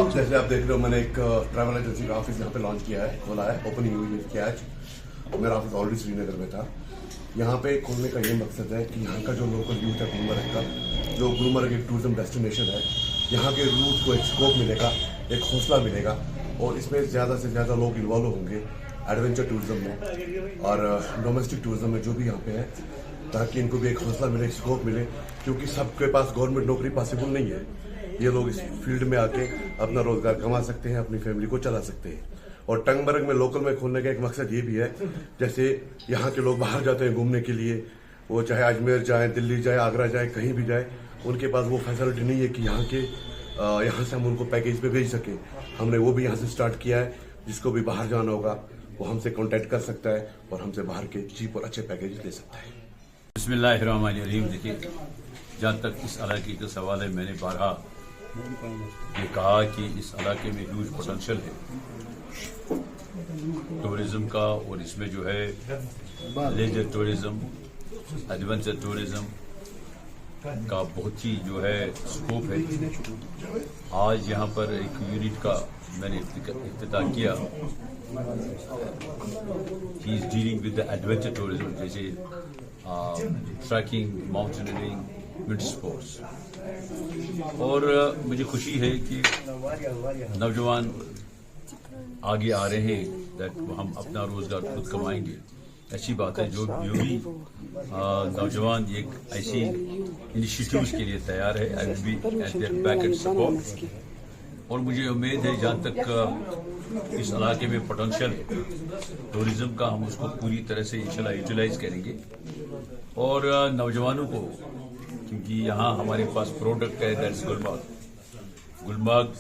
अब जैसे आप देख रहे हो, मैंने एक ट्रैवल एजेंसी का ऑफिस यहाँ पे लॉन्च किया है, खोला है, ओपनिंग हुई है किया आज। मेरा ऑफिस ऑलरेडी श्रीनगर में था। यहाँ पे खोलने का ये मकसद है कि यहाँ का जो लोकल यूथ है गुलमर्ग का, जो गुलमर्ग एक टूरिज्म डेस्टिनेशन है, यहाँ के यूथ को एक स्कोप मिलेगा, एक हौसला मिलेगा और इसमें ज़्यादा से ज़्यादा लोग इन्वॉल्व होंगे एडवेंचर टूरिज्म में और डोमेस्टिक टूरिज्म में जो भी यहाँ पे है, ताकि इनको भी एक हौसला मिले, स्कोप मिले, क्योंकि सबके पास गवर्नमेंट नौकरी पॉसिबल नहीं है। ये लोग इस फील्ड में आके अपना रोजगार कमा सकते हैं, अपनी फैमिली को चला सकते हैं। और टंगमर्ग में लोकल में खोलने का एक मकसद ये भी है, जैसे यहाँ के लोग बाहर जाते हैं घूमने के लिए, वो चाहे अजमेर जाए, दिल्ली जाए, आगरा जाए, कहीं भी जाए, उनके पास वो फैसिलिटी नहीं है कि यहाँ से हम उनको पैकेज पे भेज सके। हमने वो भी यहाँ से स्टार्ट किया है। जिसको भी बाहर जाना होगा वो हमसे कांटेक्ट कर सकता है और हमसे बाहर के चीप और अच्छे पैकेज ले सकता है। बिस्मिल्लाहिर्रहमानिर्रहीम। देखिए, जहाँ तक इस इलाके का सवाल है, मैंने बारहा ये कहा कि इस इलाके में ह्यूज पोटेंशियल है टूरिज्म का, और इसमें जो है लेजर टूरिज्म, एडवेंचर टूरिज्म का बहुत ही जो है स्कोप है। आज यहाँ पर एक यूनिट का मैंने इफ्तिताह किया। He is dealing with the adventure tourism, जैसे ट्रैकिंग, माउंटेनियरिंग, विंटर स्पोर्ट्स। और मुझे खुशी है कि नौजवान आगे आ रहे हैं, दैट हम अपना रोजगार खुद कमाएंगे। अच्छी बात है। जो भी नौजवान एक ऐसी इनिशिएटिव्स के लिए तैयार है, I will be eight there back and support. और मुझे उम्मीद है जहाँ तक इस इलाके में पोटेंशियल है टूरिज्म का, हम उसको पूरी तरह से इंशाल्लाह यूटिलाइज करेंगे। और नौजवानों को, क्योंकि यहाँ हमारे पास प्रोडक्ट है, that's Gulmarg. Gulmarg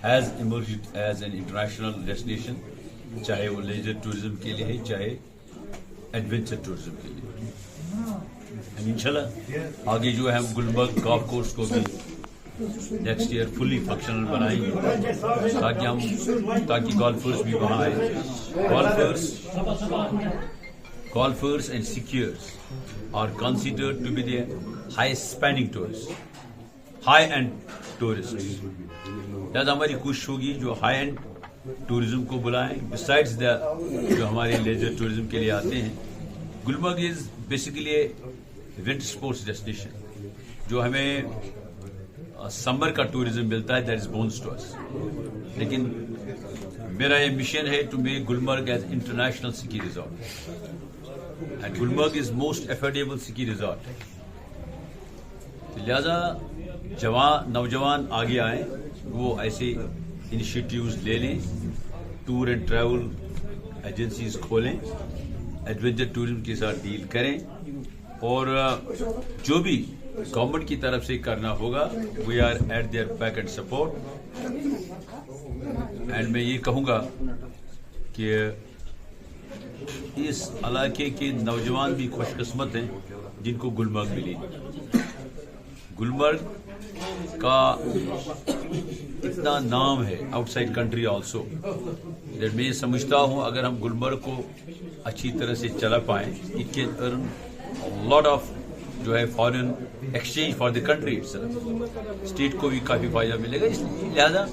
has emerged as an international destination, चाहे वो लेजर टूरिज्म के लिए है, चाहे एडवेंचर टूरिज्म के लिए। इंशाल्लाह आगे जो है हम गुलमर्ग गोल्फ कोर्स को भी नेक्स्ट ईयर फुली फंक्शनल बनाएंगे, ताकि गोल्फर्स भी वहाँ आए। Golfers and skiers are considered to be the highest spending tourists, high-end tourists. याद हमारी कोशिश होगी जो हाई एंड टूरिज्म को बुलाएं, बिसाइड्स द जो हमारे लेजर टूरिज्म के लिए आते हैं। Gulmarg is basically a winter sports destination. जो हमें समर का टूरिज्म मिलता है, that is boons to us. लेकिन मेरा ये मिशन है to make Gulmarg as international ski resort, and Gulmarg is most affordable ski resort. लिहाजा नौजवान आगे आए, वो ऐसे इनिशिएटिव्स ले लें, टूर एंड ट्रैवल एजेंसीज खोलें, एडवेंचर टूरिज्म के साथ डील करें। और जो भी गवर्नमेंट की तरफ से करना होगा, we are at there back and support. And मैं ये कहूँगा कि इस इलाके के नौजवान भी खुशकिस्मत हैं जिनको गुलमर्ग मिली। गुलमर्ग का इतना नाम है आउटसाइड कंट्री ऑल्सो, दैट मैं समझता हूँ अगर हम गुलमर्ग को अच्छी तरह से चला पाएं, it can earn lot of जो है foreign exchange for the country itself. State को भी काफी फायदा मिलेगा। इसलिए लिहाजा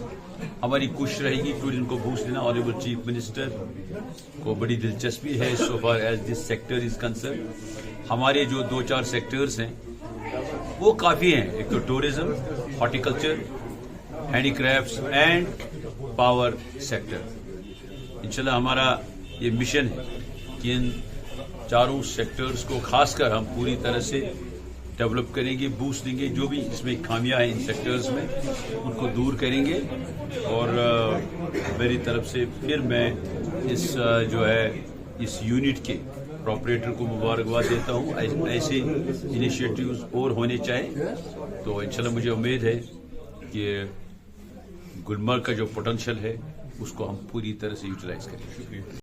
हमारी कोशिश रहेगी टूरिज्म को बूस्ट देना। ऑनरेबल चीफ मिनिस्टर को बड़ी दिलचस्पी है so far as this sector is concern. हमारे जो 2-4 सेक्टर्स हैं वो काफी हैं, एक तो tourism, horticulture, handicrafts and power sector. इंशाल्लाह हमारा ये मिशन है कि इन चारों सेक्टर्स को खासकर हम पूरी तरह से डेवलप करेंगे, बूस्ट देंगे। जो भी इसमें खामियां हैं इन सेक्टर्स में, उनको दूर करेंगे। और मेरी तरफ से फिर मैं इस जो है इस यूनिट के प्रोपरेटर को मुबारकबाद देता हूँ। ऐसे इनिशिएटिव्स और होने चाहिए। तो इंशाल्लाह मुझे उम्मीद है कि गुलमर्ग का जो पोटेंशियल है उसको हम पूरी तरह से यूटिलाइज करेंगे।